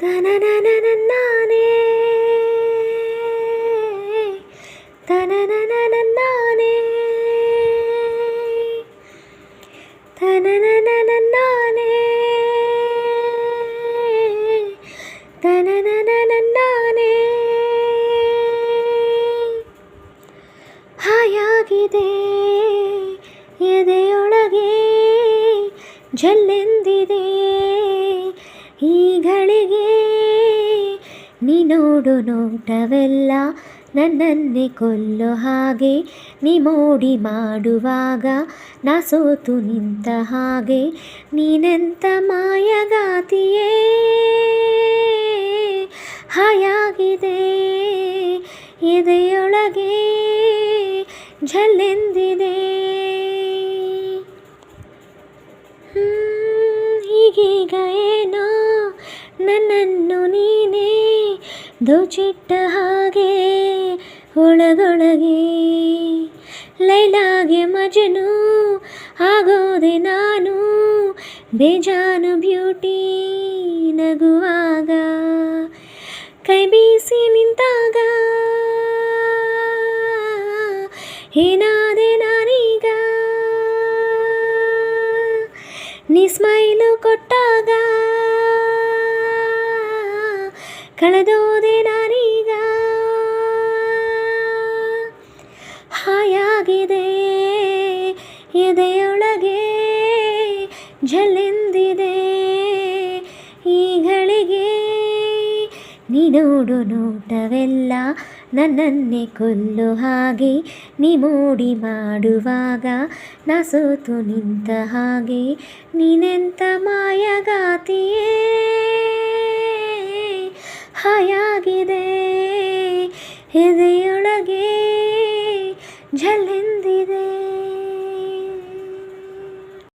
ತನನನನನ್ನಾನೇ ತನನನನನ್ನಾನೇ ತನನನನನ್ನಾನೇ ತನನನನನ್ನಾನೇ ಹಾಯಾಗಿದೆ ಎದೆಯೊಳಗೆ ಜಲ್ಲೆಂದಿದೆ ಈ ಗಳಿಗೆ ನೀ ನೋಡು ನೋಟವೆಲ್ಲ ನನ್ನನ್ನೇ ಕೊಲ್ಲೋ ಹಾಗೆ ನೀ ಮೋಡಿ ಮಾಡುವಾಗ ನಾ ಸೋತು ನಿಂತ ಹಾಗೆ ನೀನೆಂತ ಮಾಯಗಾತಿಯೇ ಹಾಯಾಗಿದೆ ಎದೆಯೊಳಗೆ ಜಲ್ಲೆಂದಿದೆ ಈಗೀಗ ಏನೋ ನನ್ನನ್ನು ನೀನೇ ದೋಚಿಟ್ಟ ಹಾಗೆ ಒಳಗೊಳಗೆ ಲೈಲಾಗೆ ಮಜನು ಆಗೋದೆ ನಾನು ಬೇಜಾನು ಬ್ಯೂಟಿ ನಗುವಾಗ ಕೈ ಬೀಸಿ ನಿಂತಾಗ ಏನಾದೆ ನಾನೀಗ ನೀ ಸ್ಮೈಲು ಕೊಟ್ಟಾಗ ಕಳೆದೋದೆ ನಾನೀಗ ಹಾಯಾಗಿದೆ ಎದೆಯೊಳಗೆ ಜಲ್ಲೆಂದಿದೆ ಈ ಗಳಿಗೆ ನೀ ನೋಡು ನೋಟವೆಲ್ಲ ನನ್ನನ್ನೇ ಕೊಲ್ಲೋ ಹಾಗೆ ನೀ ಮೋಡಿ ಮಾಡುವಾಗ ನಾ ಸೋತು ನಿಂತ ಹಾಗೆ ನೀನೆಂತ ಮಾಯಗಾತಿಯೇ ಹಾಯಾಗಿದೆ ಎದೆಯೊಳಗೆ ಜಲ್ಲೆಂದಿದೆ.